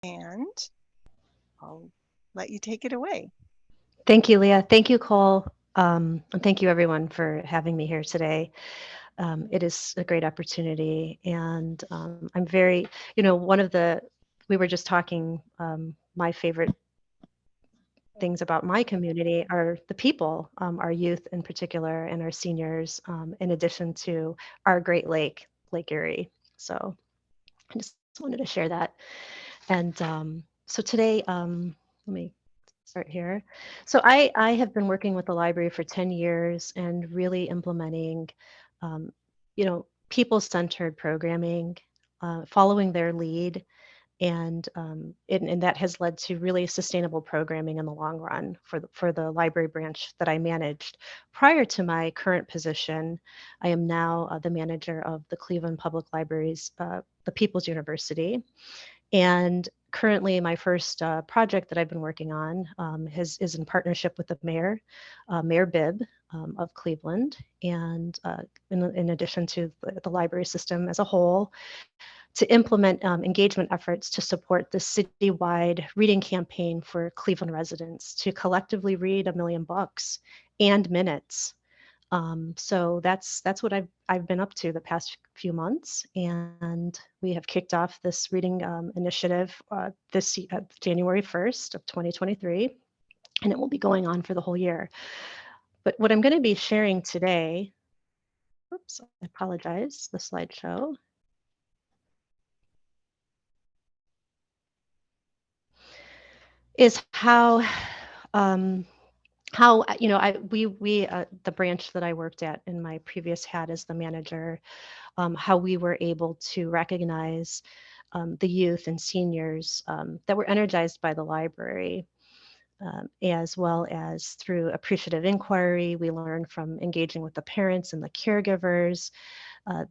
and I'll let you take it away. Thank you, Leah. Thank you, Cole. And thank you, everyone, for having me here today. It is a great opportunity. And I'm very, we were just talking, my favorite things about my community are the people, our youth in particular, and our seniors, in addition to our Great Lake, Lake Erie. So I just wanted to share that. And so today, let me start here. So I have been working with the library for 10 years and really implementing, people-centered programming, following their lead, and that has led to really sustainable programming in the long run for the library branch that I managed. Prior to my current position, I am now the manager of the Cleveland Public Library's the People's University, and currently, my first project that I've been working on is in partnership with the mayor, Mayor Bibb of Cleveland, and in addition to the library system as a whole, to implement engagement efforts to support the citywide reading campaign for Cleveland residents to collectively read 1 million books and minutes. So that's what I've been up to the past few months, and we have kicked off this reading initiative January 1st of 2023, and it will be going on for the whole year. But what I'm going to be sharing today, oops, I apologize, the slideshow, is um, how the branch that I worked at in my previous hat as the manager, how we were able to recognize the youth and seniors that were energized by the library, as well as through appreciative inquiry. We learned from engaging with the parents and the caregivers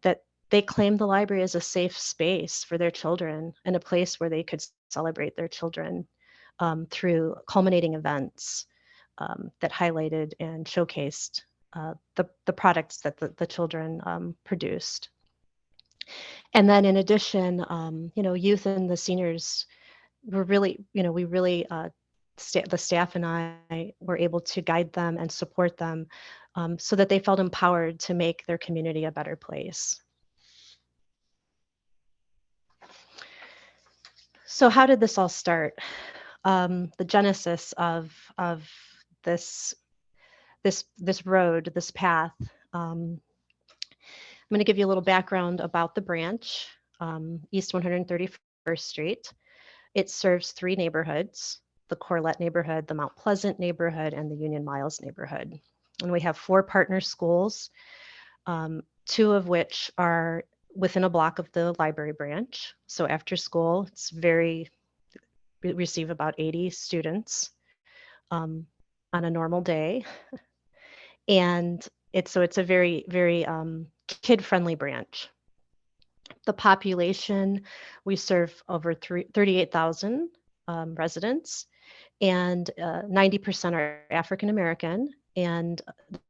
that they claimed the library as a safe space for their children and a place where they could celebrate their children through culminating events that highlighted and showcased the products that the children produced. And then in addition, youth and the seniors were really, we really, the staff and I were able to guide them and support them so that they felt empowered to make their community a better place. So how did this all start? The genesis of this this road, this path. I'm going to give you a little background about the branch, East 131st Street. It serves 3 neighborhoods: the Corlett neighborhood, the Mount Pleasant neighborhood, and the Union Miles neighborhood. And we have 4 partner schools, 2 of which are within a block of the library branch. So after school, we receive about 80 students on a normal day. And it's a very, very kid-friendly branch. The population, we serve over 38,000 residents, and 90% are African American, and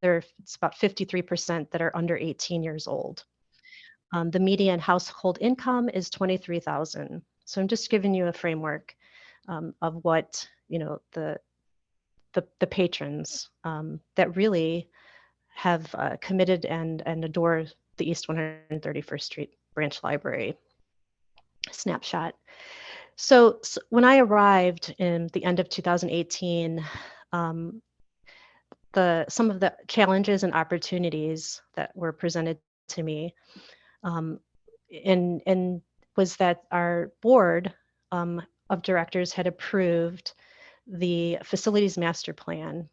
it's about 53% that are under 18 years old. The median household income is 23,000. So I'm just giving you a framework of what the patrons that really have committed and adore the East 131st Street Branch Library. Snapshot. So when I arrived in the end of 2018, um, some of the challenges and opportunities that were presented to me, um, and was that our board of directors had approved the facilities master plan,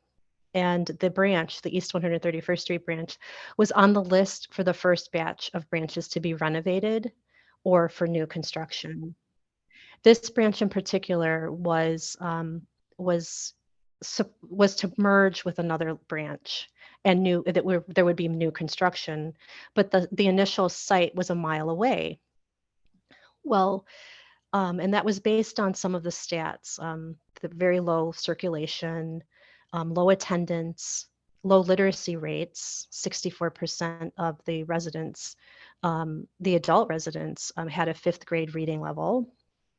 and the branch, the East 131st Street branch, was on the list for the first batch of branches to be renovated or for new construction. This branch in particular was was to merge with another branch, and there would be new construction, but the initial site was a mile away. Well, and that was based on some of the stats, the very low circulation, low attendance, low literacy rates. 64% of the adult residents, had a 5th grade reading level.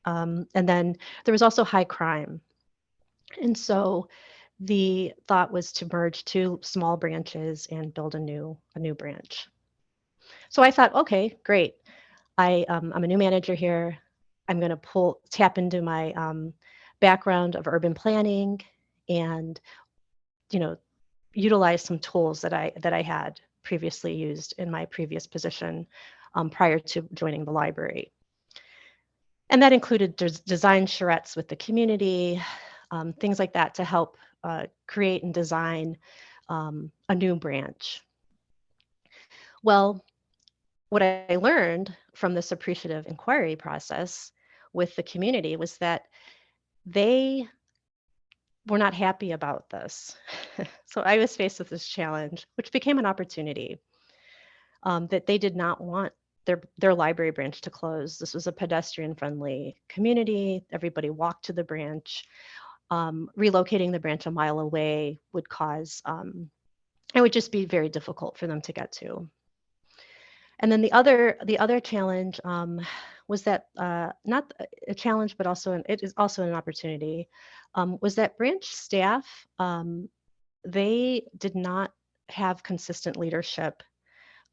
And then there was also high crime. And so the thought was to merge two small branches and build a new branch. So I thought, okay, great. I'm a new manager here. I'm going to tap into my background of urban planning and, you know, utilize some tools that I had previously used in my previous position prior to joining the library. And that included design charrettes with the community, things like that to help create and design a new branch. Well, what I learned from this appreciative inquiry process with the community was that they were not happy about this. So I was faced with this challenge, which became an opportunity that they did not want their library branch to close. This was a pedestrian-friendly community. Everybody walked to the branch. Relocating the branch a mile away would cause it would just be very difficult for them to get to. And then the other challenge was that not a challenge, but also it is also an opportunity. Was that branch staff they did not have consistent leadership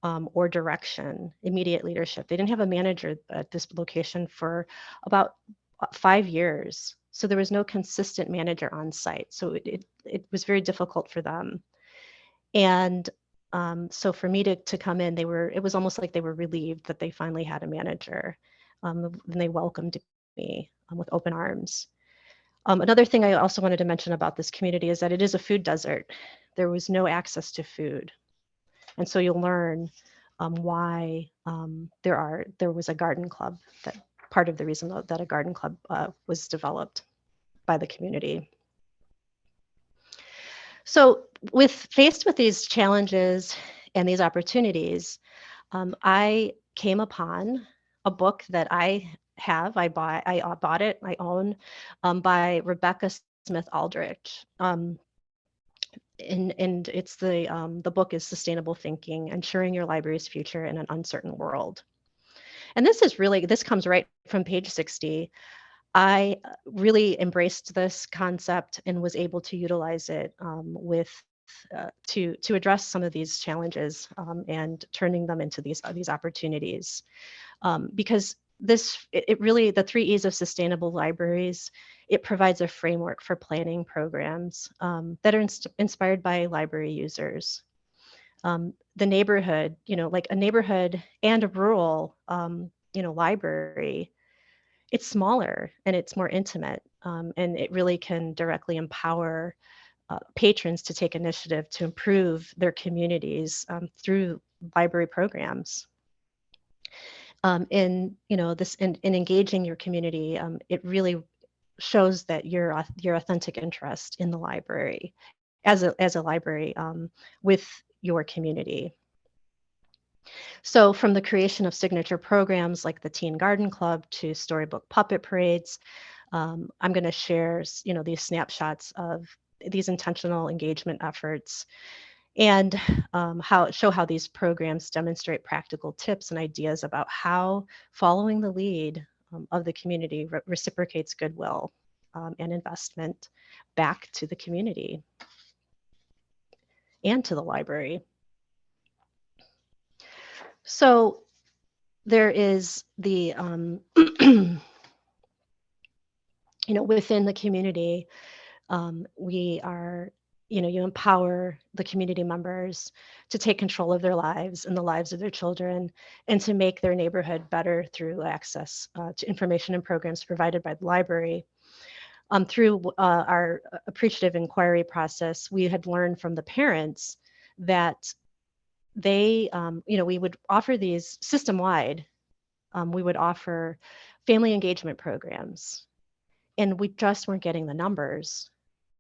or direction, immediate leadership. They didn't have a manager at this location for about 5 years. So there was no consistent manager on site. So it was very difficult for them. And so for me to come in, it was almost like they were relieved that they finally had a manager. And they welcomed me with open arms. Another thing I also wanted to mention about this community is that it is a food desert. There was no access to food. And so you'll learn why there was a garden club, that part of the reason that a garden club was developed by the community. So faced with these challenges and these opportunities, I came upon a book that I bought it, I own, by Rebecca Smith Aldrich. And it's the book is Sustainable Thinking, Ensuring Your Library's Future in an Uncertain World. And this comes right from page 60. I really embraced this concept and was able to utilize it to address some of these challenges and turning them into these opportunities. Because it really, the 3 E's of sustainable libraries, it provides a framework for planning programs that are inspired by library users. The neighborhood, like a neighborhood and a rural, library, it's smaller and it's more intimate, and it really can directly empower patrons to take initiative to improve their communities through library programs. In engaging your community, it really shows that your authentic interest in the library as a library with your community. So from the creation of signature programs like the Teen Garden Club to storybook puppet parades, I'm going to share, these snapshots of these intentional engagement efforts and show how these programs demonstrate practical tips and ideas about how following the lead of the community reciprocates goodwill and investment back to the community and to the library. So there is the, within the community, we are, you empower the community members to take control of their lives and the lives of their children and to make their neighborhood better through access to information and programs provided by the library. Through our appreciative inquiry process, we had learned from the parents that they, we would offer these system-wide. We would offer family engagement programs, and we just weren't getting the numbers,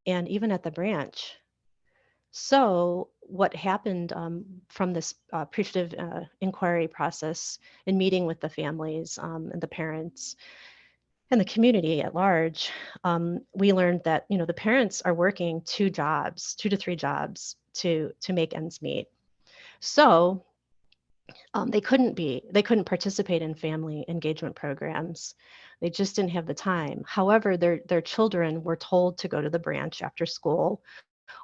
and even at the branch. So what happened from this appreciative inquiry process and meeting with the families and the parents and the community at large, we learned that the parents are working 2 to 3 jobs to make ends meet. So they couldn't participate in family engagement programs. They just didn't have the time. However, their children were told to go to the branch after school,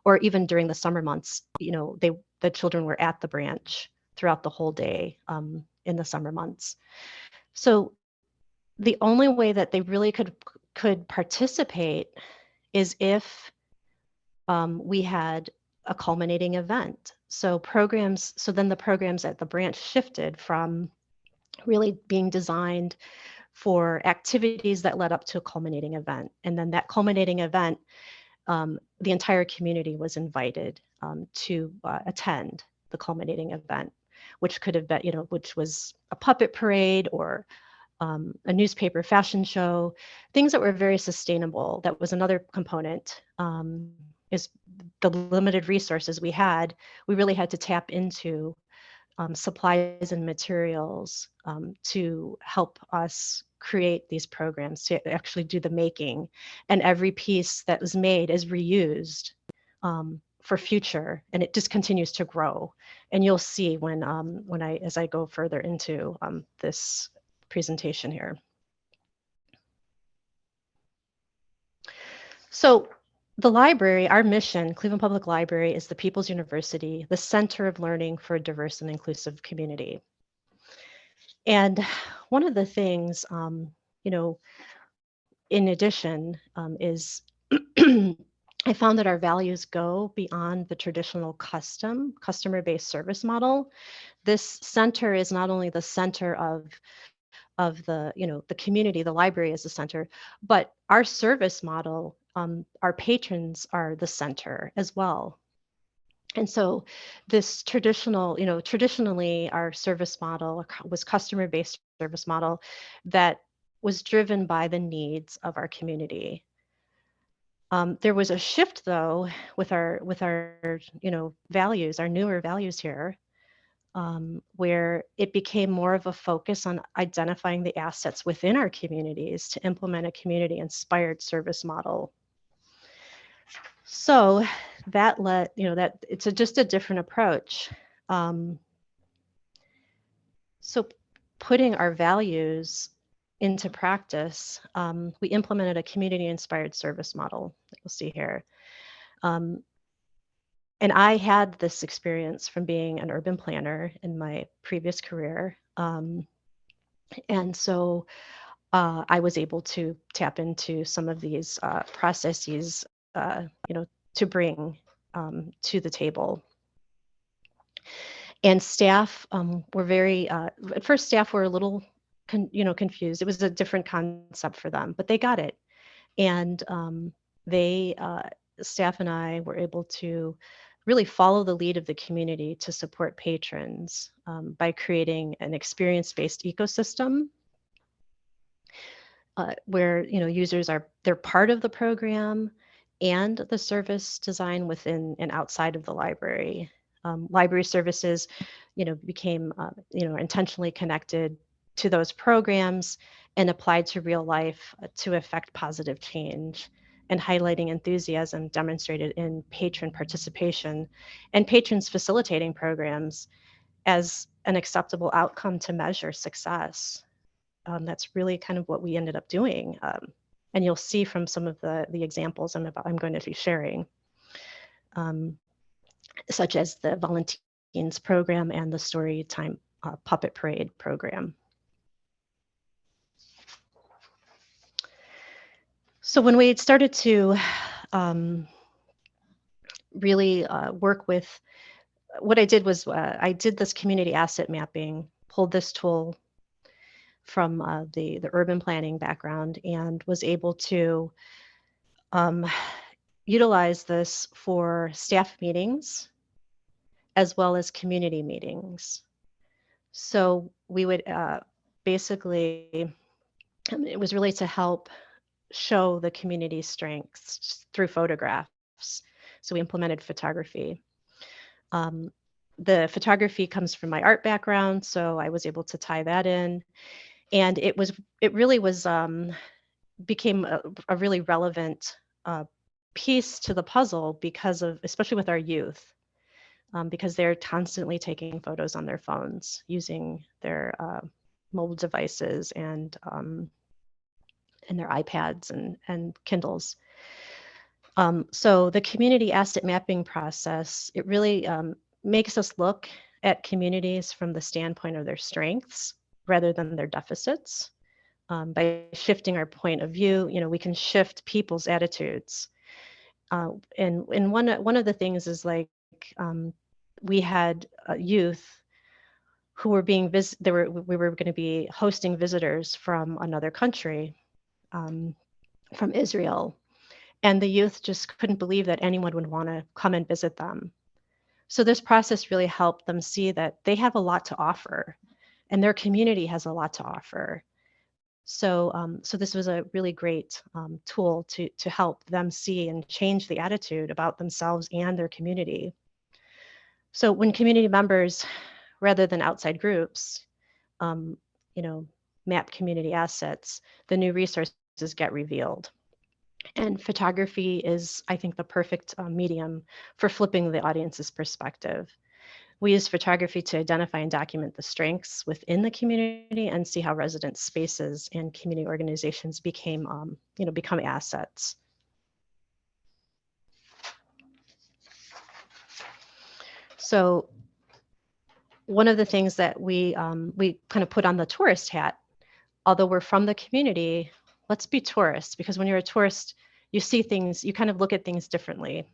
or even during the summer months. The children were at the branch throughout the whole day in the summer months. So the only way that they really could participate is if we had a culminating event. So then the programs at the branch shifted from really being designed for activities that led up to a culminating event. And then that culminating event, the entire community was invited to attend the culminating event, which could have been, which was a puppet parade or a newspaper fashion show, things that were very sustainable. That was another component. Is the limited resources we had, we really had to tap into supplies and materials to help us create these programs, to actually do the making. And every piece that was made is reused for future, and it just continues to grow. And you'll see as I go further into this presentation here. So the library, our mission, Cleveland Public Library, is the People's University, the center of learning for a diverse and inclusive community. And one of the things, in addition, is I found that our values go beyond the traditional customer-based service model. This center is not only the center of the community, the library is the center, but our service model, our patrons are the center as well. And so this traditionally our service model was customer-based service model that was driven by the needs of our community. There was a shift though with our values, our newer values here, where it became more of a focus on identifying the assets within our communities to implement a community-inspired service model. So that that it's just a different approach. So putting our values into practice, we implemented a community-inspired service model that you'll see here. And I had this experience from being an urban planner in my previous career. And so I was able to tap into some of these processes, to bring to the table. And staff were at first staff were a little, confused. It was a different concept for them, but they got it. And staff and I were able to really follow the lead of the community to support patrons by creating an experience-based ecosystem where users they're part of the program and the service design within and outside of the library. Library services, became intentionally connected to those programs and applied to real life to affect positive change, and highlighting enthusiasm demonstrated in patron participation and patrons facilitating programs as an acceptable outcome to measure success. That's really kind of what we ended up doing. And you'll see from some of the examples I'm going to be sharing, such as the Valentines program and the Story Time Puppet Parade program. So when we started to really work with, what I did was I did this community asset mapping, pulled this tool from the urban planning background, and was able to utilize this for staff meetings as well as community meetings. So we would basically, it was really to help show the community's strengths through photographs. So we implemented photography. The photography comes from my art background, so I was able to tie that in. And it really became a really relevant piece to the puzzle because of, especially with our youth, because they're constantly taking photos on their phones using their mobile devices, and and their iPads and Kindles. So the community asset mapping process, it really makes us look at communities from the standpoint of their strengths rather than their deficits. By shifting our point of view, we can shift people's attitudes. And one of the things is like we had youth who were being we were going to be hosting visitors from another country, from Israel, and the youth just couldn't believe that anyone would want to come and visit them. So this process really helped them see that they have a lot to offer, and their community has a lot to offer. So this was a really great tool to help them see and change the attitude about themselves and their community. So when community members, rather than outside groups, um, you know, map community assets, the new resources get revealed. And photography is, I think, the perfect medium for flipping the audience's perspective. We use photography to identify and document the strengths within the community and see how resident spaces and community organizations become assets. So one of the things that we kind of put on the tourist hat, although we're from the community, let's be tourists, because when you're a tourist, you see things, you kind of look at things differently.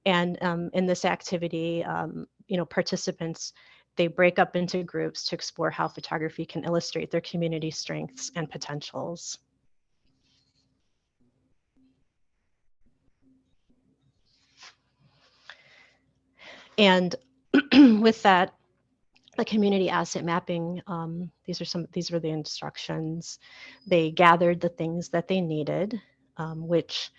And in this activity, participants, they break up into groups to explore how photography can illustrate their community strengths and potentials. And with that, the community asset mapping, these were the instructions. They gathered the things that they needed, which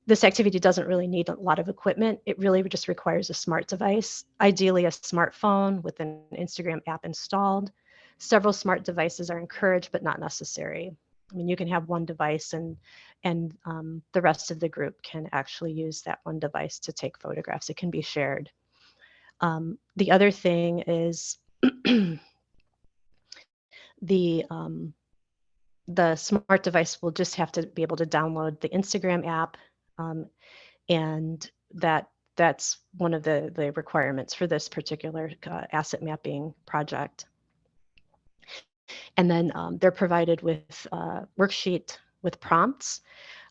this activity doesn't really need a lot of equipment. It really just requires a smart device, ideally a smartphone with an Instagram app installed. Several smart devices are encouraged, but not necessary. I mean, you can have one device and the rest of the group can actually use that one device to take photographs. It can be shared. The other thing is the smart device will just have to be able to download the Instagram app, and that's one of the requirements for this particular asset mapping project. And then they're provided with a worksheet with prompts.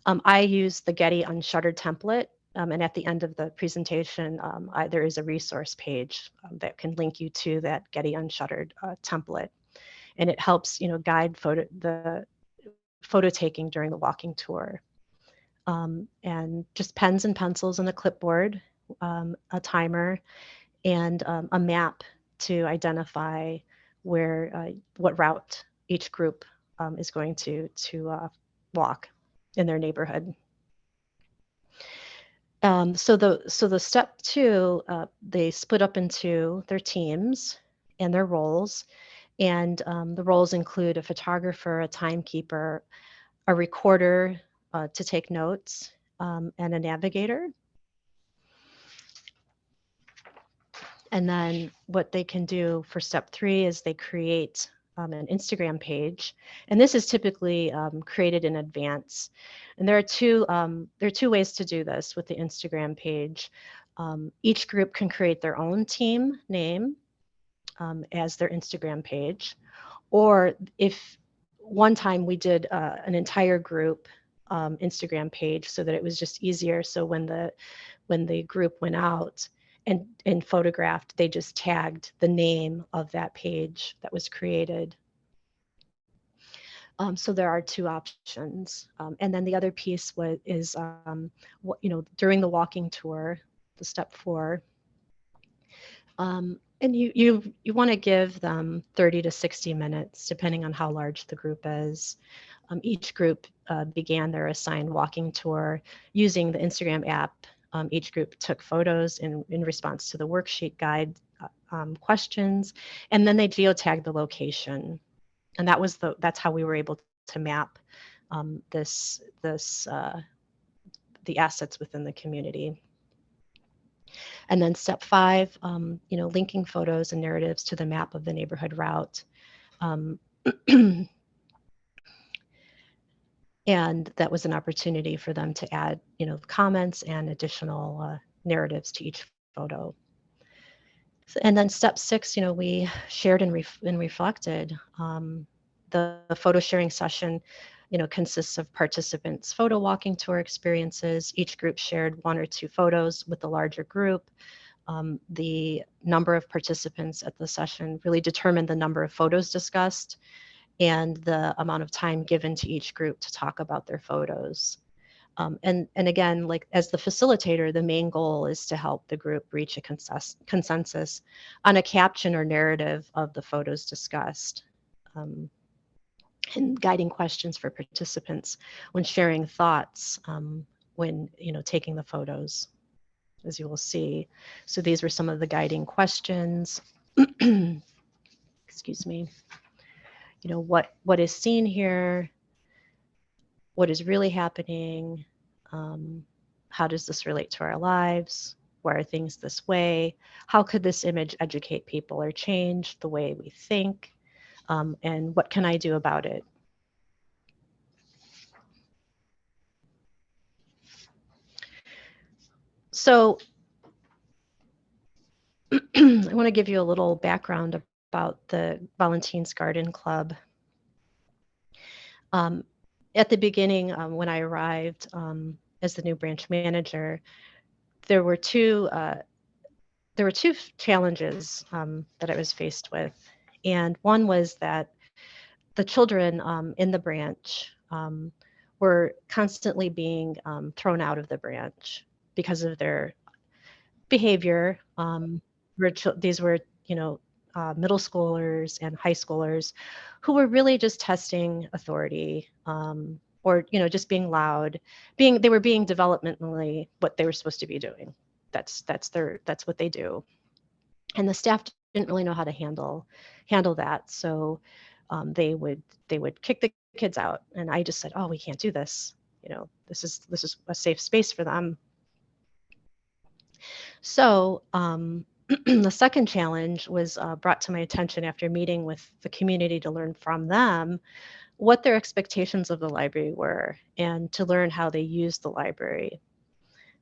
I use the Getty Unshuttered template, and at the end of the presentation, there is a resource page that can link you to that Getty Unshuttered template. And it helps, guide the photo taking during the walking tour. And just pens and pencils and a clipboard, a timer, and a map to identify what route each group is going to walk in their neighborhood. So the step 2, they split up into their teams and their roles. And the roles include a photographer, a timekeeper, a recorder to take notes, and a navigator. And then what they can do for step 3 is they create an Instagram page. And this is typically created in advance. And there are two ways to do this with the Instagram page. Each group can create their own team name as their Instagram page. Or if one time we did an entire group Instagram page so that it was just easier. So when the group went out and photographed, they just tagged the name of that page that was created. So there are 2 options. And then the other piece is during the walking tour, the step 4, and you want to give them 30 to 60 minutes, depending on how large the group is. Each group began their assigned walking tour using the Instagram app. Each group took photos in response to the worksheet guide questions, and then they geotagged the location. And that's how we were able to map the assets within the community. And then step 5, linking photos and narratives to the map of the neighborhood route. And that was an opportunity for them to add, comments and additional narratives to each photo. And then step 6, we shared and reflected. The photo sharing session, consists of participants photo walking tour experiences. Each group shared 1 or 2 photos with the larger group. The number of participants at the session really determined the number of photos discussed and the amount of time given to each group to talk about their photos. And again, like as the facilitator, the main goal is to help the group reach a consensus on a caption or narrative of the photos discussed. And guiding questions for participants when sharing thoughts when taking the photos, as you will see. So these were some of the guiding questions. Excuse me. What is seen here? What is really happening? How does this relate to our lives? Why are things this way? How could this image educate people or change the way we think? And what can I do about it? So I want to give you a little background about the Valentine's Garden Club. At the beginning, when I arrived as the new branch manager, there were two challenges that I was faced with, and one was that the children in the branch were constantly being thrown out of the branch because of their behavior. These were, middle schoolers and high schoolers who were really just testing authority, or just being loud. They were being developmentally what they were supposed to be doing. That's what they do, and the staff didn't really know how to handle that. So they would kick the kids out, and I just said, "Oh, we can't do this. This is a safe space for them." So the second challenge was brought to my attention after meeting with the community to learn from them what their expectations of the library were and to learn how they used the library.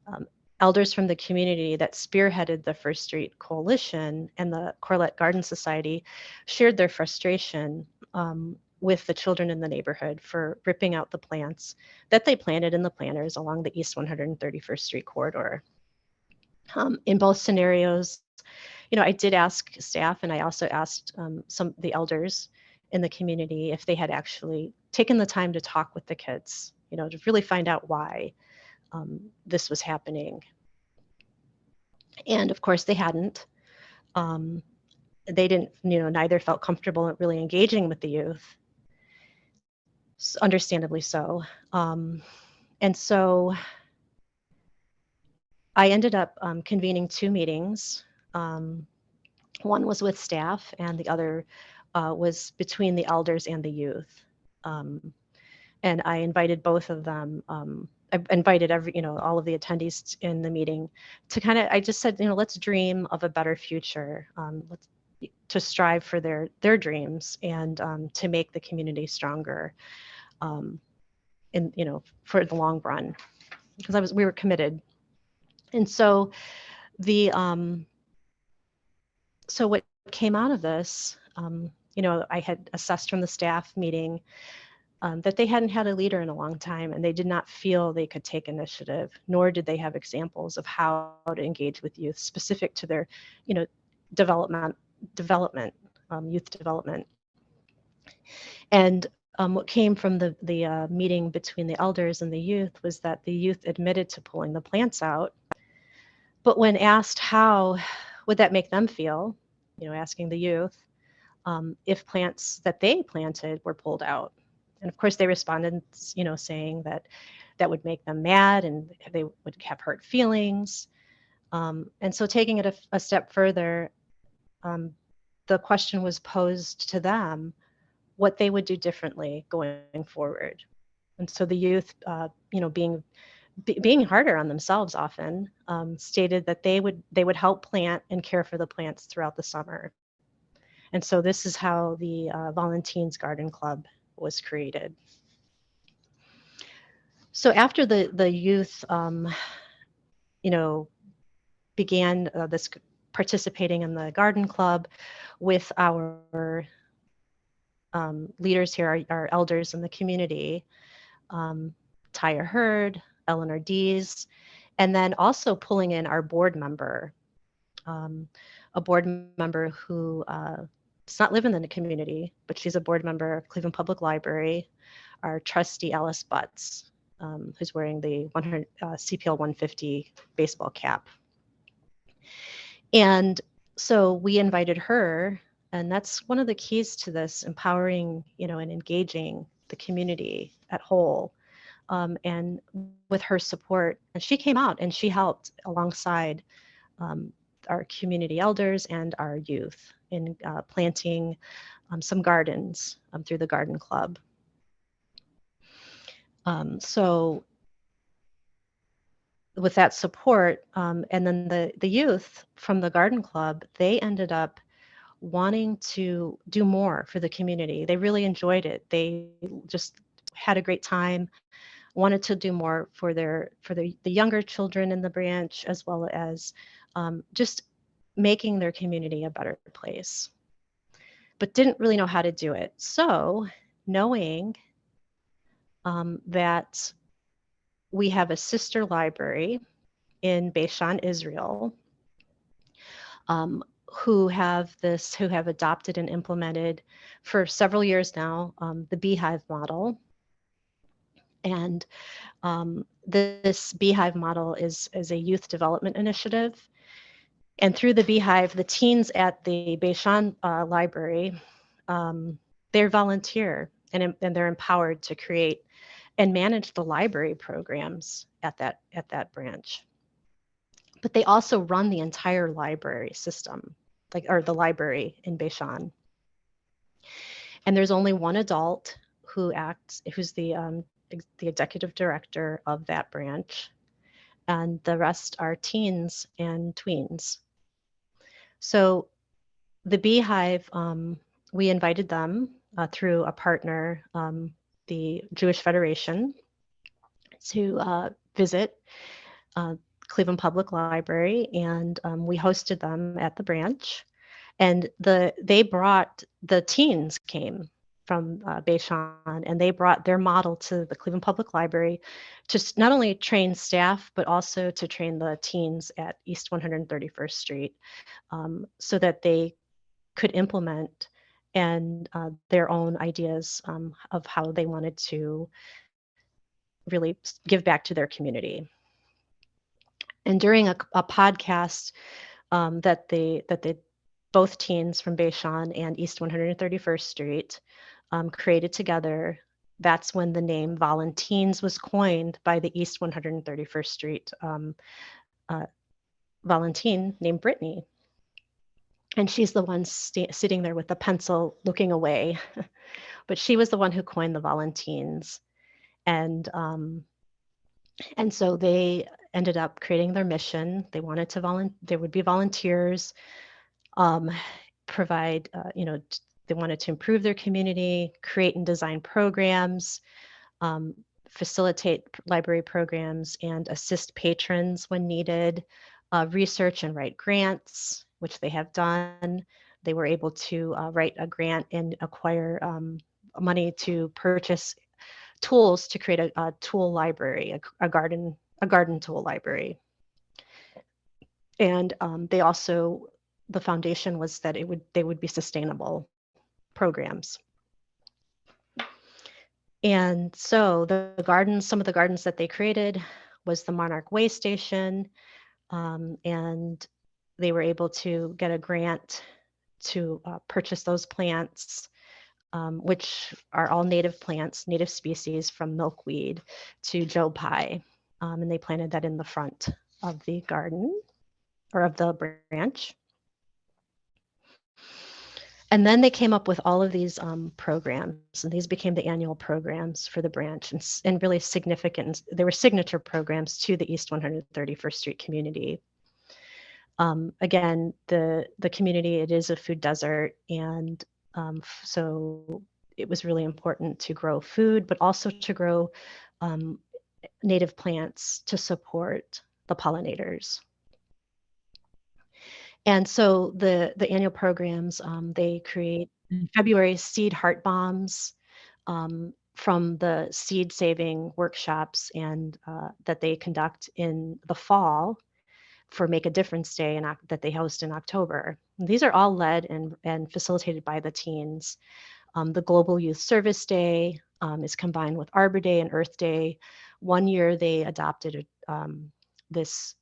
Um, Elders from the community that spearheaded the First Street Coalition and the Corlett Garden Society shared their frustration with the children in the neighborhood for ripping out the plants that they planted in the planters along the East 131st Street corridor. In both scenarios, I did ask staff, and I also asked some the elders in the community if they had actually taken the time to talk with the kids, to really find out why this was happening. And of course, they hadn't. They didn't, neither felt comfortable really engaging with the youth, understandably so. And so I ended up convening 2 meetings. One was with staff, and the other was between the elders and the youth. And I invited both of them. I invited all of the attendees in the meeting to I just said, let's dream of a better future. Let's to strive for their dreams and to make the community stronger, for the long run, because we were committed. And so so what came out of this, I had assessed from the staff meeting that they hadn't had a leader in a long time, and they did not feel they could take initiative, nor did they have examples of how to engage with youth specific to their, development, youth development. And what came from the meeting between the elders and the youth was that the youth admitted to pulling the plants out, but when asked how would that make them feel, asking the youth if plants that they planted were pulled out. And of course, they responded, saying that that would make them mad and they would have hurt feelings. And so taking it a step further, the question was posed to them what they would do differently going forward. And so the youth, being harder on themselves often, stated that they would help plant and care for the plants throughout the summer. And so this is how the Valentine's Garden Club was created. So after the youth, you know, began this participating in the garden club with our leaders here, our elders in the community, um, Tyre Hurd, Eleanor Dees, and then also pulling in our board member, um, a board member who does not live in the community, but she's a board member of Cleveland Public Library, our trustee Alice Butts, who's wearing the 100, CPL 150 baseball cap. And so we invited her, and that's one of the keys to this empowering, and engaging the community at whole. And with her support, and she came out and she helped alongside um, our community elders and our youth in planting some gardens through the garden club. So with that support, and then the youth from the garden club, they ended up wanting to do more for the community. They really enjoyed it. They just had a great time, wanted to do more for the younger children in the branch, as well as just making their community a better place, but didn't really know how to do it. So knowing that we have a sister library in Beishan, Israel, who have adopted and implemented for several years now the Beehive model. And this Beehive model is a youth development initiative. And through the Beehive, the teens at the Beishan Library, they're volunteer and they're empowered to create and manage the library programs at that branch. But they also run the entire library system, or the library in Beishan. And there's only one adult who's the executive director of that branch, and the rest are teens and tweens. So the Beehive, we invited them through a partner, the Jewish Federation, to visit Cleveland Public Library, and we hosted them at the branch. And the teens came from Beishan, and they brought their model to the Cleveland Public Library to not only train staff, but also to train the teens at East 131st Street, so that they could implement and their own ideas of how they wanted to really give back to their community. And during a podcast that both teens from Beishan and East 131st Street created together, that's when the name Volunteens was coined by the East 131st Street Volunteen named Brittany. And she's the one sitting there with the pencil looking away. But she was the one who coined the Volunteens. And so they ended up creating their mission. They wanted to there would be volunteers, provide, they wanted to improve their community, create and design programs, facilitate library programs, and assist patrons when needed, research and write grants, which they have done. They were able to write a grant and acquire money to purchase tools to create a tool library, a garden tool library. And they also, the foundation was that they would be sustainable programs. And so some of the gardens that they created was the Monarch Way Station, and they were able to get a grant to purchase those plants, which are all native plants, native species from milkweed to Joe Pye. And they planted that in the front of the garden or of the branch. And then they came up with all of these programs, and these became the annual programs for the branch, and really significant. They were signature programs to the East 131st Street community. Again, the community, it is a food desert, and so it was really important to grow food, but also to grow native plants to support the pollinators. And so the annual programs, they create in February seed heart bombs from the seed saving workshops and that they conduct in the fall for Make a Difference Day that they host in October. These are all led and facilitated by the teens. The Global Youth Service Day is combined with Arbor Day and Earth Day. One year they adopted these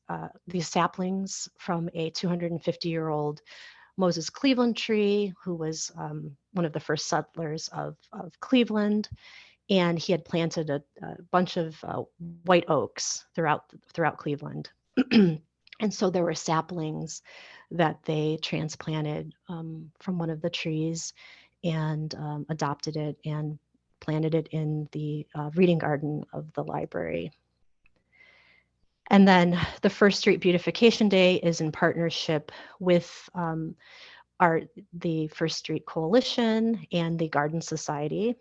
saplings from a 250-year-old Moses Cleveland tree, who was one of the first settlers of Cleveland, and he had planted a bunch of white oaks throughout Cleveland. And so there were saplings that they transplanted from one of the trees and adopted it and planted it in the reading garden of the library. And then the First Street Beautification Day is in partnership with the First Street Coalition and the Garden Society,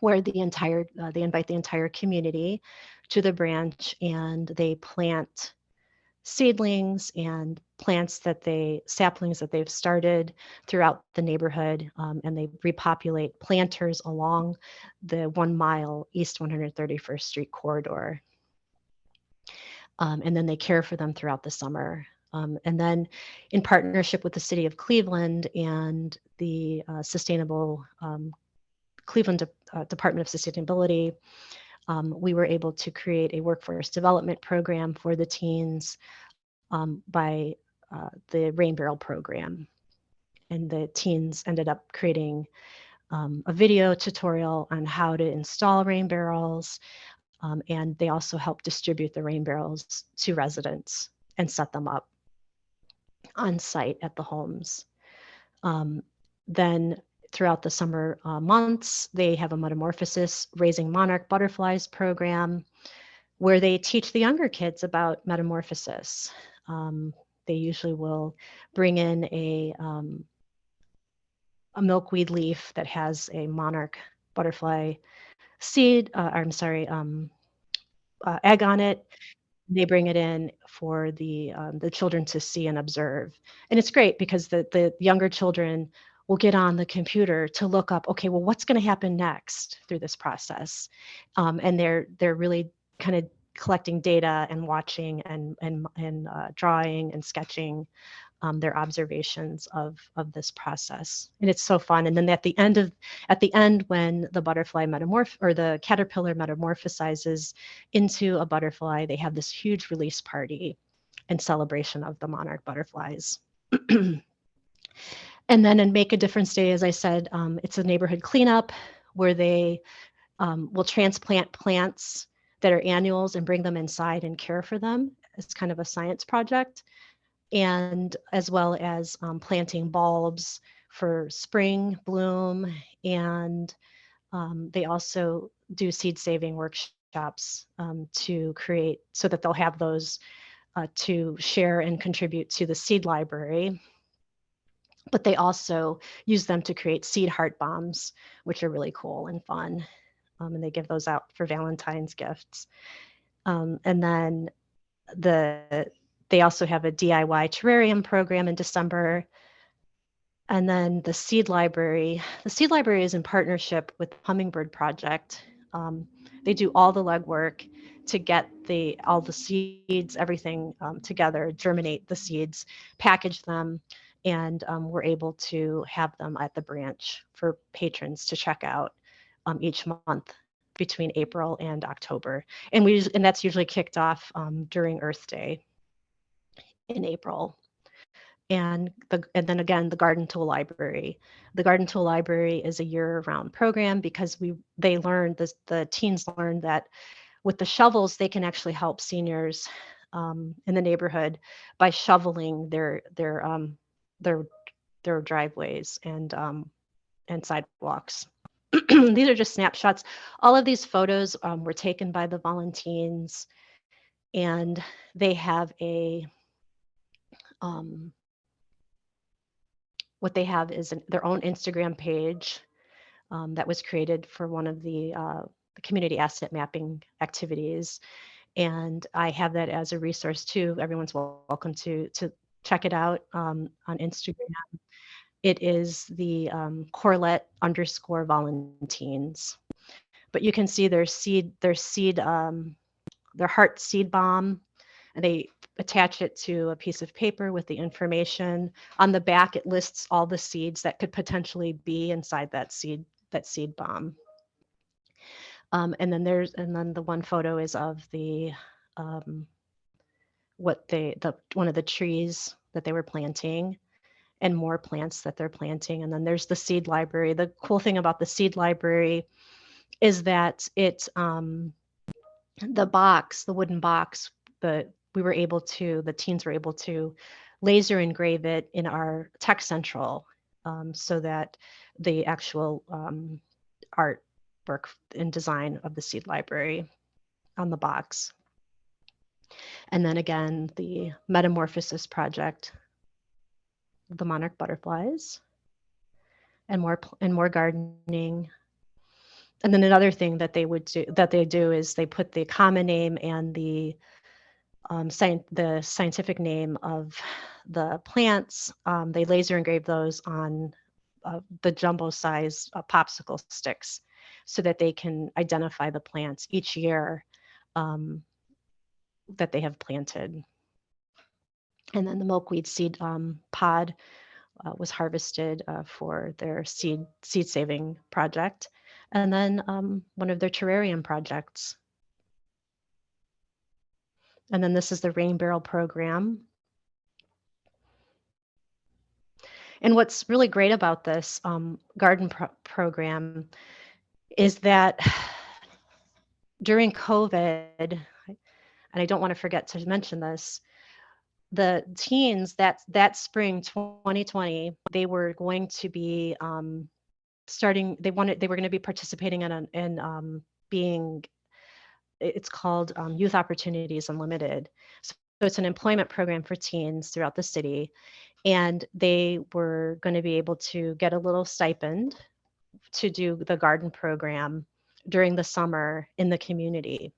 where they invite the entire community to the branch and they plant seedlings and saplings that they've started throughout the neighborhood, and they repopulate planters along the 1 mile East 131st Street corridor. And then they care for them throughout the summer. And then in partnership with the city of Cleveland and the Sustainable Cleveland Department of Sustainability, we were able to create a workforce development program for the teens by the Rain Barrel program. And the teens ended up creating a video tutorial on how to install rain barrels. And they also helped distribute the rain barrels to residents and set them up on site at the homes. Then throughout the summer months, they have a metamorphosis raising monarch butterflies program where they teach the younger kids about metamorphosis. They usually will bring in a milkweed leaf that has a monarch butterfly seed, egg on it. They bring it in for the children to see and observe. And it's great because the younger children will get on the computer to look up, okay, well, what's going to happen next through this process? And they're really kind of collecting data and watching and drawing and sketching their observations of this process. And it's so fun. And then at the end when the butterfly or the caterpillar metamorphosizes into a butterfly, they have this huge release party in celebration of the monarch butterflies. And then in Make a Difference Day, as I said, it's a neighborhood cleanup where they will transplant plants that are annuals and bring them inside and care for them. It's kind of a science project. And as well as planting bulbs for spring bloom. And they also do seed saving workshops to create so that they'll have those to share and contribute to the seed library. But they also use them to create seed heart bombs, which are really cool and fun. And they give those out for Valentine's gifts. And then they also have a DIY terrarium program in December. And then the seed library is in partnership with the Hummingbird Project. They do all the legwork to get all the seeds, everything together, germinate the seeds, package them, and we're able to have them at the branch for patrons to check out each month between April and October. And that's usually kicked off during Earth Day in April. And then again, the Garden Tool Library. The Garden Tool Library is a year-round program because the teens learn that with the shovels, they can actually help seniors in the neighborhood by shoveling their driveways and sidewalks. These are just snapshots. All of these photos were taken by the volunteers, and they have what they have is their own Instagram page that was created for one of the the community asset mapping activities. And I have that as a resource too. Everyone's welcome to check it out on Instagram. It is the Corlett_Valentines. But you can see their heart seed bomb, and they attach it to a piece of paper with the information. On the back, it lists all the seeds that could potentially be inside that seed bomb. And then the one photo is of the um, one of the trees that they were planting, and more plants that they're planting. And then there's the seed library. The cool thing about the seed library is that the wooden box, the teens were able to laser engrave it in our tech central, so that the actual artwork and design of the seed library on the box. And then again, the metamorphosis project, the monarch butterflies, and more gardening. And then another thing that they do is they put the common name and the scientific name of the plants. They laser engrave those on the jumbo size popsicle sticks, so that they can identify the plants each year um, that they have planted. And then the milkweed seed pod was harvested for their seed saving project. And then one of their terrarium projects. And then this is the rain barrel program. And what's really great about this garden program is that during COVID, and I don't want to forget to mention this, the teens that spring 2020, they were going to be they were going to be participating in being, it's called Youth Opportunities Unlimited. So it's an employment program for teens throughout the city, and they were going to be able to get a little stipend to do the garden program during the summer in the community.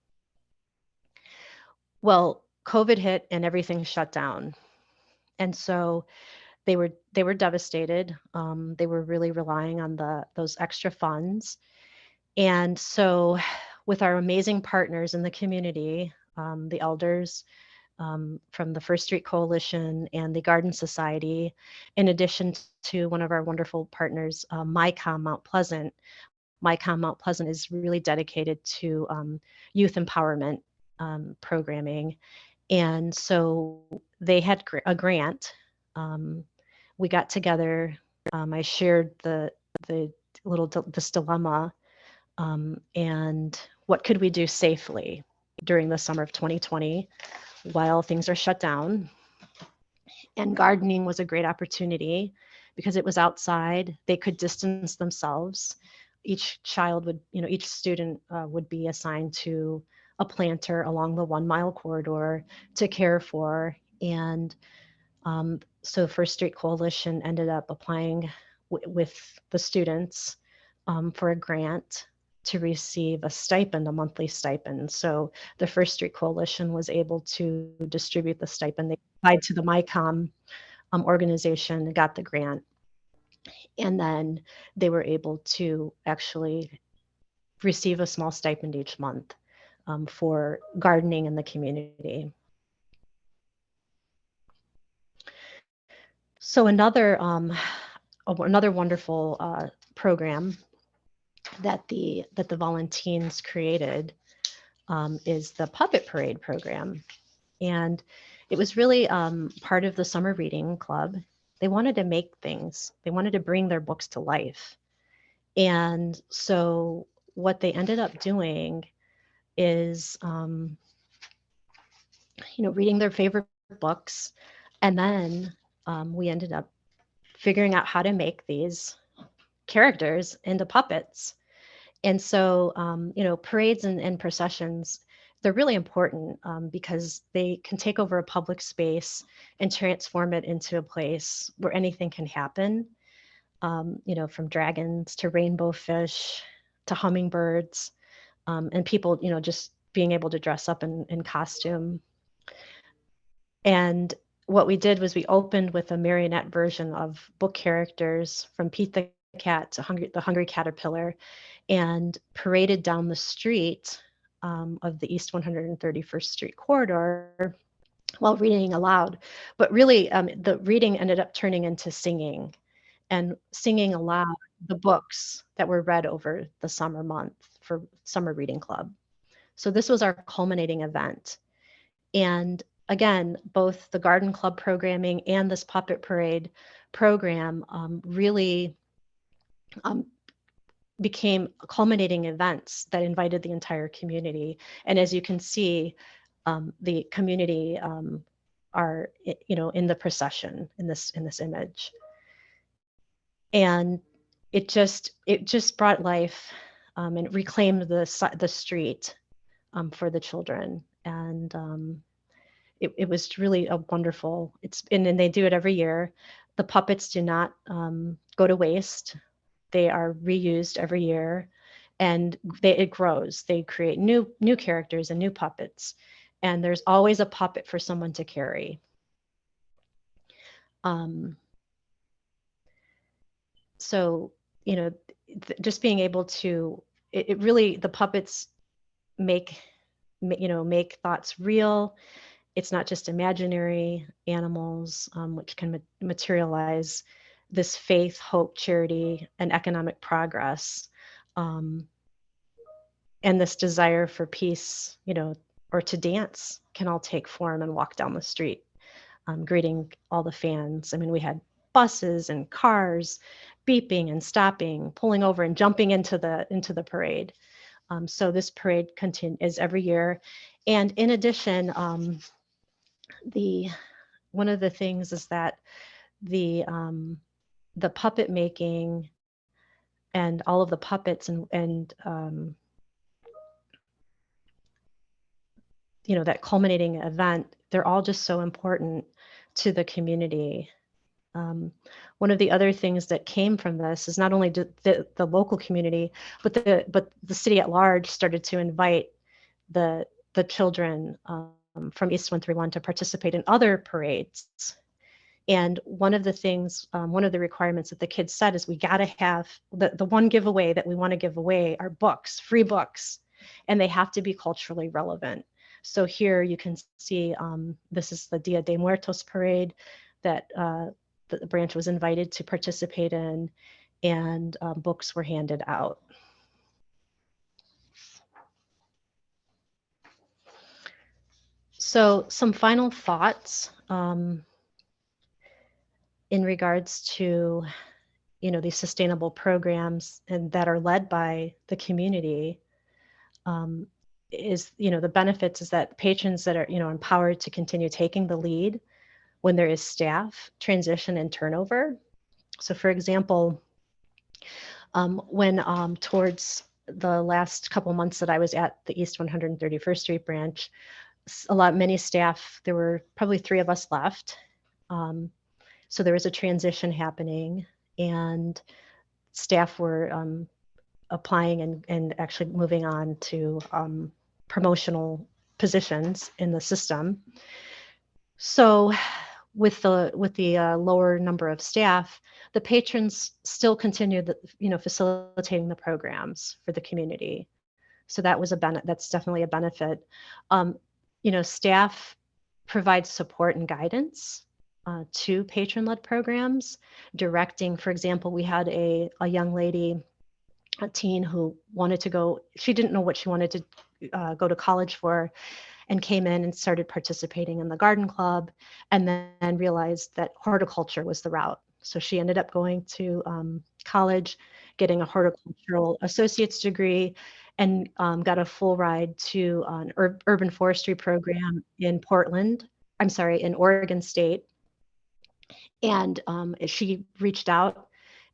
Well, COVID hit and everything shut down. And so they were devastated. They were really relying on those extra funds. And so with our amazing partners in the community, the elders from the First Street Coalition and the Garden Society, in addition to one of our wonderful partners, MyCom Mount Pleasant. MyCom Mount Pleasant is really dedicated to youth empowerment programming. And so they had a grant. We got together. I shared this dilemma, and what could we do safely during the summer of 2020 while things are shut down. And gardening was a great opportunity because it was outside. They could distance themselves. Each student would be assigned to a planter along the 1 mile corridor to care for. And so First Street Coalition ended up applying with the students for a grant to receive a monthly stipend. So the First Street Coalition was able to distribute the stipend. They applied to the MyCom organization, got the grant, and then they were able to actually receive a small stipend each month for gardening in the community. So another wonderful program that the Volunteens created is the Puppet Parade program. And it was really part of the summer reading club. They wanted to make things. They wanted to bring their books to life. And so what they ended up doing is, reading their favorite books. And then we ended up figuring out how to make these characters into puppets. And so, parades and processions, they're really important because they can take over a public space and transform it into a place where anything can happen, from dragons to rainbow fish to hummingbirds. and people, just being able to dress up in costume. And what we did was we opened with a marionette version of book characters from Pete the Cat to the Hungry Caterpillar, and paraded down the street of the East 131st Street corridor while reading aloud. But really, the reading ended up turning into singing, and singing aloud the books that were read over the summer month for summer reading club. So this was our culminating event. And again, both the garden club programming and this puppet parade program really became culminating events that invited the entire community. And as you can see, the community are, in the procession in this image. And it just brought life and reclaimed the street for the children. And it was really a wonderful. And they do it every year. The puppets do not go to waste. They are reused every year, and it grows. They create new characters and new puppets, and there's always a puppet for someone to carry. So, just being able to, it really, the puppets make thoughts real. It's not just imaginary animals, which can materialize this faith, hope, charity, and economic progress, and this desire for peace, or to dance, can all take form and walk down the street, greeting all the fans. I mean, we had buses and cars beeping and stopping, pulling over and jumping into the parade. So this parade is every year. And in addition, one of the things is that the puppet making and all of the puppets and that culminating event, they're all just so important to the community. One of the other things that came from this is not only the local community, but the city at large started to invite the children from East 131 to participate in other parades. And one of the things, one of the requirements that the kids said is we got to have the one giveaway that we want to give away are books, free books, and they have to be culturally relevant. So here you can see this is the Dia de Muertos parade that the branch was invited to participate in, and books were handed out. So some final thoughts in regards to these sustainable programs and that are led by the community is the benefits is that patrons that are empowered to continue taking the lead when there is staff transition and turnover. So for example, when towards the last couple months that I was at the East 131st Street branch, many staff, there were probably 3 of us left. So there was a transition happening, and staff were applying and actually moving on to promotional positions in the system. So with the lower number of staff, the patrons still continued facilitating the programs for the community. So that was that's definitely a benefit. Staff provides support and guidance to patron-led programs, directing. For example, we had a young lady, a teen who wanted to go. She didn't know what she wanted to go to college for, and came in and started participating in the garden club, and then realized that horticulture was the route. So she ended up going to college, getting a horticultural associate's degree, and got a full ride to an urban forestry program in Oregon State. And she reached out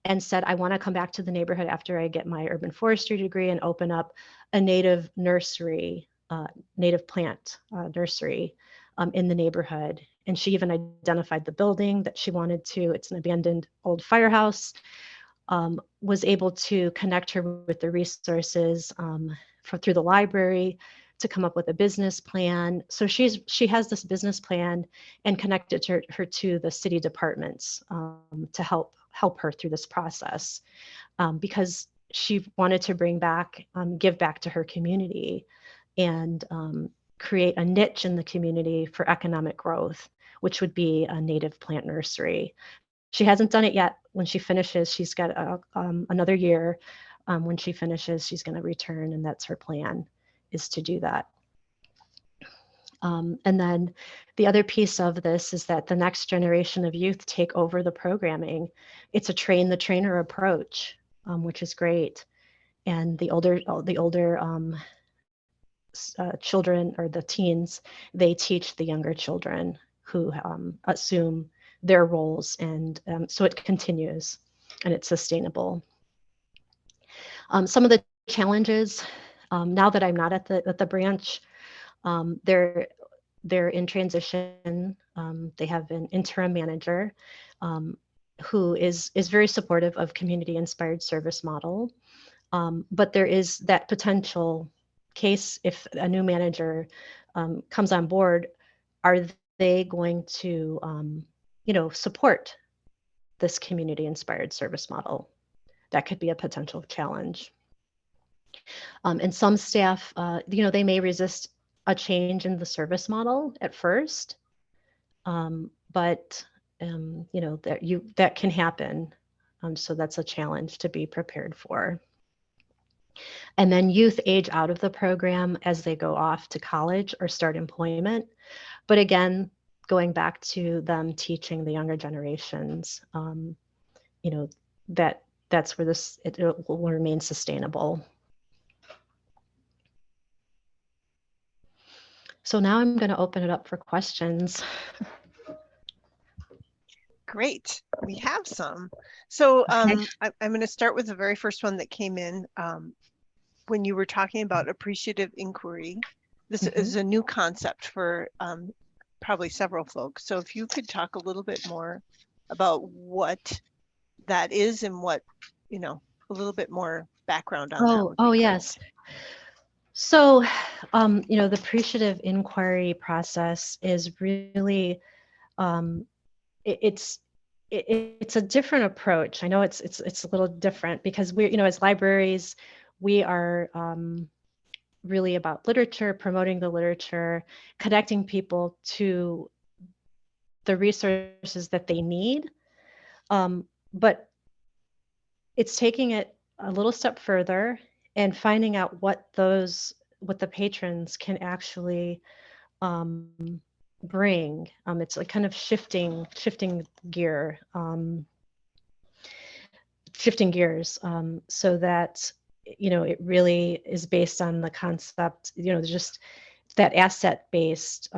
and said, I want to come back to the neighborhood after I get my urban forestry degree and open up a native nursery, native plant nursery in the neighborhood. And she even identified the building that she wanted to. It's an abandoned old firehouse. Was able to connect her with the resources through the library to come up with a business plan. So she has this business plan and connected her to the city departments to help her through this process, because she wanted to give back to her community, and create a niche in the community for economic growth, which would be a native plant nursery. She hasn't done it yet. When she finishes, she's got another year. When she finishes, she's going to return, and that's her plan, is to do that. And then the other piece of this is that the next generation of youth take over the programming. It's a train the trainer approach, which is great. And the older children, or the teens, they teach the younger children, who assume their roles, and so it continues, and it's sustainable. Some of the challenges, now that I'm not at the branch, they're in transition. They have an interim manager who is very supportive of community-inspired service model, but there is that potential case, if a new manager comes on board, are they going to support this community-inspired service model? That could be a potential challenge. And some staff, they may resist a change in the service model at first, but that can happen. So that's a challenge to be prepared for. And then youth age out of the program as they go off to college or start employment. But again, going back to them teaching the younger generations, that's where it will remain sustainable. So now I'm going to open it up for questions. Great, we have some. So Okay. I'm going to start with the very first one that came in. When you were talking about appreciative inquiry, this is a new concept for probably several folks. So if you could talk a little bit more about what that is, and what, a little bit more background on that would be great. Yes. So, the appreciative inquiry process is really, it's a different approach. I know it's a little different, because we, as libraries, we are really about literature, promoting the literature, connecting people to the resources that they need. But it's taking it a little step further and finding out what the patrons can actually bring. It's like kind of shifting gears, so that it really is based on the concept, just that asset-based,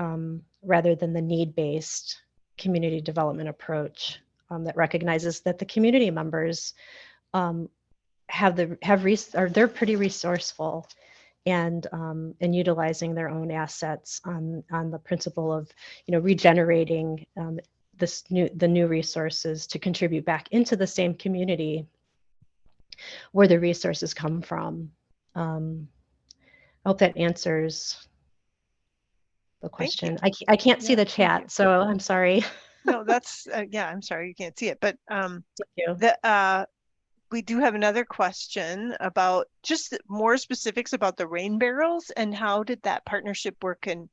rather than the need-based community development approach, that recognizes that the community members they're pretty resourceful, and utilizing their own assets on the principle of regenerating the new resources to contribute back into the same community where the resources come from. I hope that answers the question. I can't see the chat, so I'm sorry. No, that's I'm sorry you can't see it, but Thank you. we do have another question about just more specifics about the rain barrels, and how did that partnership work, and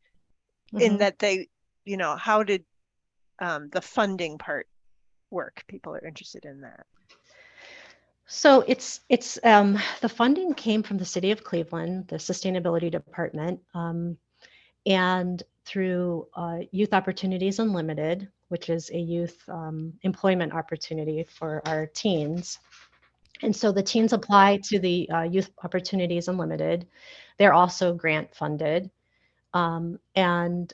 in that they, how did the funding part work? People are interested in that. So it's the funding came from the city of Cleveland, the sustainability department, and through Youth Opportunities Unlimited, which is a youth employment opportunity for our teens. And so the teens apply to the Youth Opportunities Unlimited. They're also grant funded, and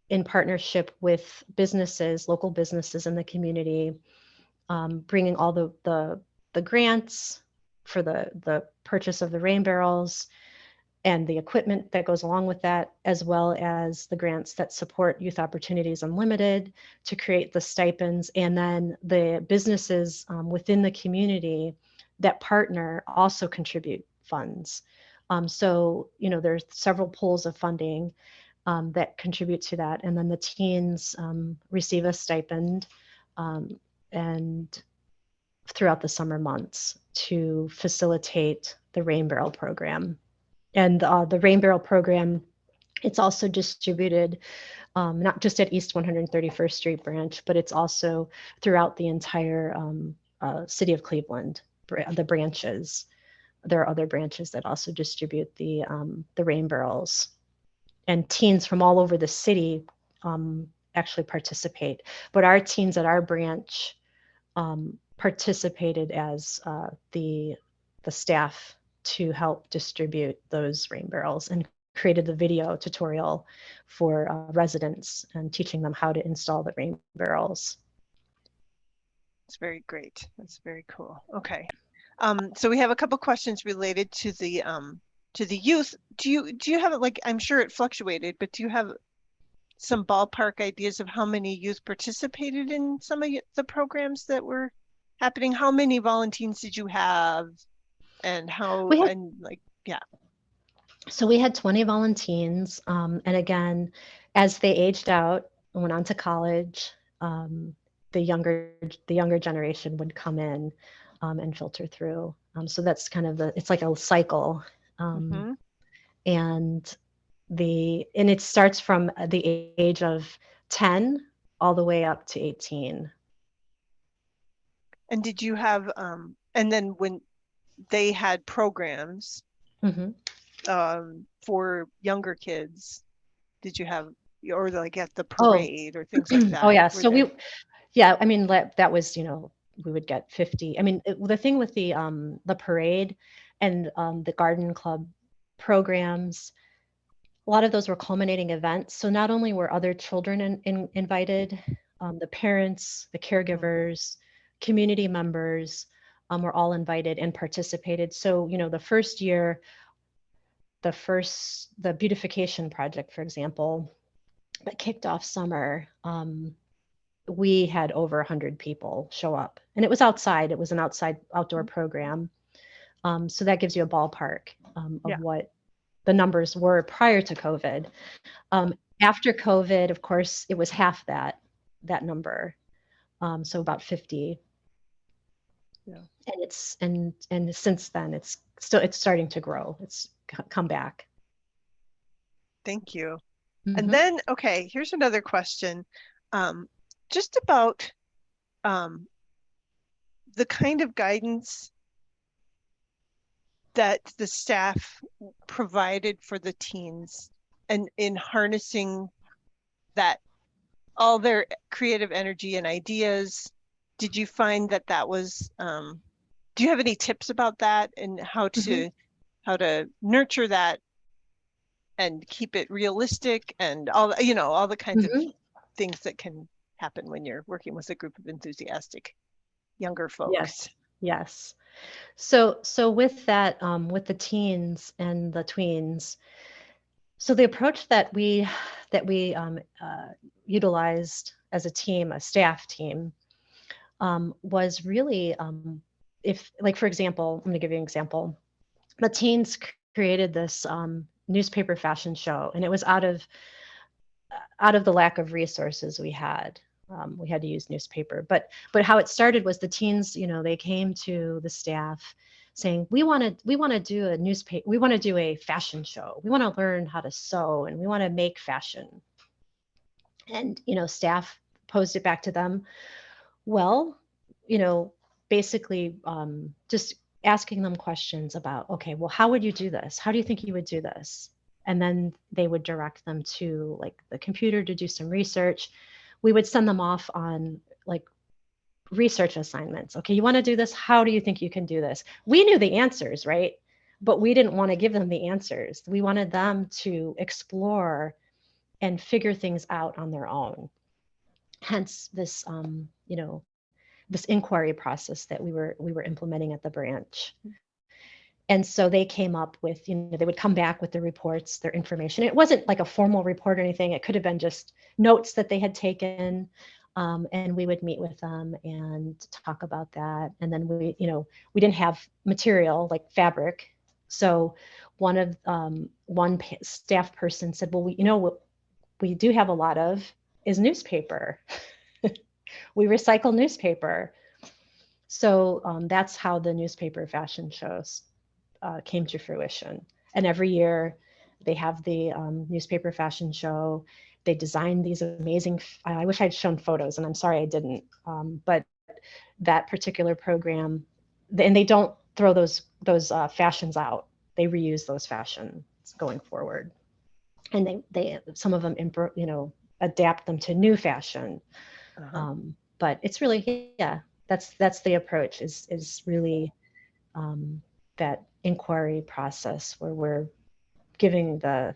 in partnership with businesses, local businesses in the community, bringing all the grants for the purchase of the rain barrels and the equipment that goes along with that, as well as the grants that support Youth Opportunities Unlimited to create the stipends, and then the businesses within the community that partner also contribute funds. So, there's several pools of funding that contribute to that. And then the teens receive a stipend and throughout the summer months to facilitate the Rain Barrel program. And the Rain Barrel program, it's also distributed not just at East 131st Street branch, but it's also throughout the entire city of Cleveland, the branches. There are other branches that also distribute the Rain Barrels. And teens from all over the city actually participate. But our teens at our branch participated as the staff to help distribute those Rain Barrels and created the video tutorial for residents and teaching them how to install the Rain Barrels. It's very great. That's very cool. Okay. So we have a couple questions related to the youth. Do you have, like, I'm sure it fluctuated, but do you have some ballpark ideas of how many youth participated in some of the programs that were happening? How many volunteers did you have, and how, and like, yeah. So we had 20 volunteers, and again, as they aged out and went on to college, the younger generation would come in and filter through. So that's kind of it's like a cycle, and it starts from the age of 10 all the way up to 18. And did you have and then when they had programs for younger kids, did you have, or like at the parade or things like that? Oh yeah, so I mean, that was, we would get 50. I mean, the thing with the parade and the garden club programs, a lot of those were culminating events. So not only were other children invited, the parents, the caregivers, community members were all invited and participated. So, the first year, the beautification project, for example, that kicked off summer, we had over 100 people show up, and it was outside. It was an outdoor program. So that gives you a ballpark of what the numbers were prior to COVID. After COVID, of course, it was half that number. So about 50. Yeah. And since then it's starting to grow. It's come back. Thank you. And then, okay, here's another question. Just about the kind of guidance that the staff provided for the teens and in harnessing that, all their creative energy and ideas. Did you find that was, do you have any tips about that and how to nurture that and keep it realistic and all the kinds of things that can happen when you're working with a group of enthusiastic younger folks? Yes. So with that, with the teens and the tweens, so the approach that we utilized as a team, a staff team, was really, if, like, for example, I'm going to give you an example. The teens created this newspaper fashion show, and it was out of the lack of resources we had. We had to use newspaper, but how it started was the teens, they came to the staff saying, we want to do a newspaper, we want to do a fashion show, we want to learn how to sew, and we want to make fashion. And staff posed it back to them. Well, basically just asking them questions about, okay, well, how would you do this? How do you think you would do this? And then they would direct them to, like, the computer to do some research. We would send them off on, like, research assignments. Okay, you want to do this? How do you think you can do this? We knew the answers, right? But we didn't want to give them the answers. We wanted them to explore and figure things out on their own. Hence this, this inquiry process that we were implementing at the branch. And so they came up with, they would come back with their reports, their information. It wasn't like a formal report or anything. It could have been just notes that they had taken. And we would meet with them and talk about that. And then we didn't have material like fabric. So one staff person said, well, what we do have a lot of is newspaper. We recycle newspaper. So that's how the newspaper fashion shows came to fruition. And every year they have the newspaper fashion show. They design these amazing, I wish I'd shown photos, and I'm sorry I didn't, but that particular program, and they don't throw those fashions out. They reuse those fashions going forward. And they some of them, adapt them to new fashion. But it's really, yeah, that's the approach is really that inquiry process where we're giving the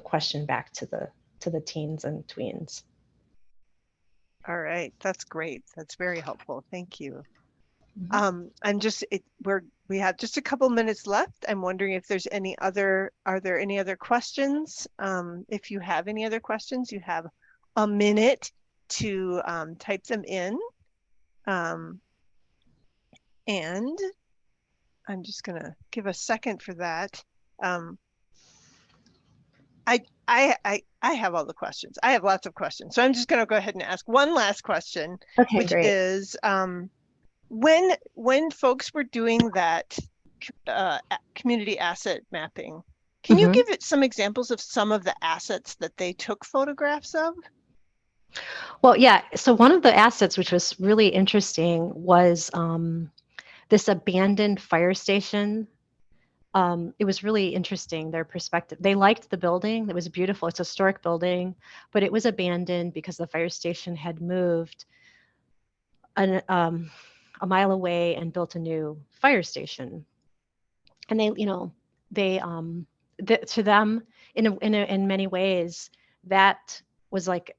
question back to the teens and tweens. All right, that's great. That's very helpful. Thank you. Mm-hmm. We have just a couple minutes left. I'm wondering if there's are there any other questions? If you have any other questions, you have a minute to type them in. And I'm just gonna give a second for that. I have all the questions. I have lots of questions. So I'm just gonna go ahead and ask one last question, Okay, which great. is when folks were doing that community asset mapping, can you Mm-hmm. give it some examples of some of the assets that they took photographs of? Well, yeah. So one of the assets, which was really interesting, was this abandoned fire station. It was really interesting, their perspective. They liked the building. It was beautiful. It's a historic building, but it was abandoned because the fire station had moved a mile away and built a new fire station. And to them, in many ways, that was like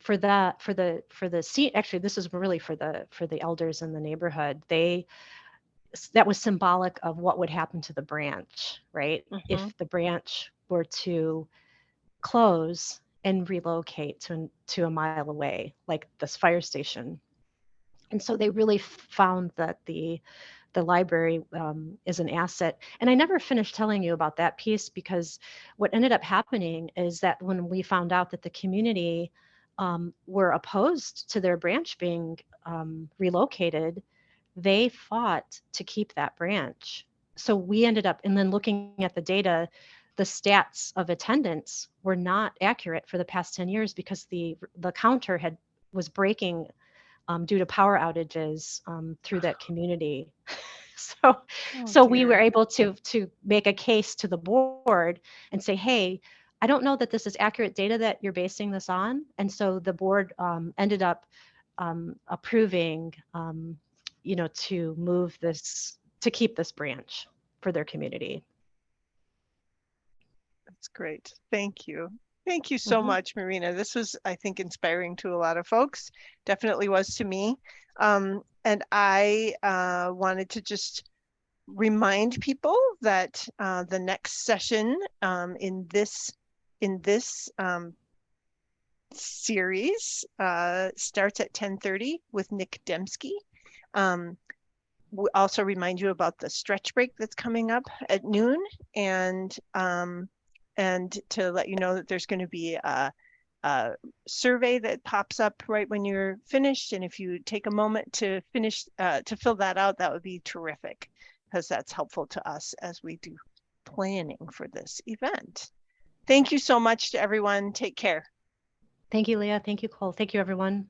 actually this is really for the elders in the neighborhood. That was symbolic of what would happen to the branch, right? If the branch were to close and relocate to a mile away, like this fire station. And so they really found that the library is an asset. And I never finished telling you about that piece, because what ended up happening is that when we found out that the community were opposed to their branch being relocated, they fought to keep that branch. So we ended up, and then looking at the data, the stats of attendance were not accurate for the past 10 years because the counter was breaking due to power outages through that community. So, Oh we were dear. able to make a case to the board and say, hey, I don't know that this is accurate data that you're basing this on. And so the board ended up approving, to move this, to keep this branch for their community. That's great. Thank you. Thank you so Mm-hmm. much, Marina. This was, I think, inspiring to a lot of folks. Definitely was to me. And I wanted to just remind people that the next session in this series starts at 10:30 with Nick Dembski. We also remind you about the stretch break that's coming up at noon, and to let you know that there's going to be a survey that pops up right when you're finished. And if you take a moment to fill that out, that would be terrific, because that's helpful to us as we do planning for this event. Thank you so much to everyone. Take care. Thank you, Leah. Thank you, Cole. Thank you, everyone.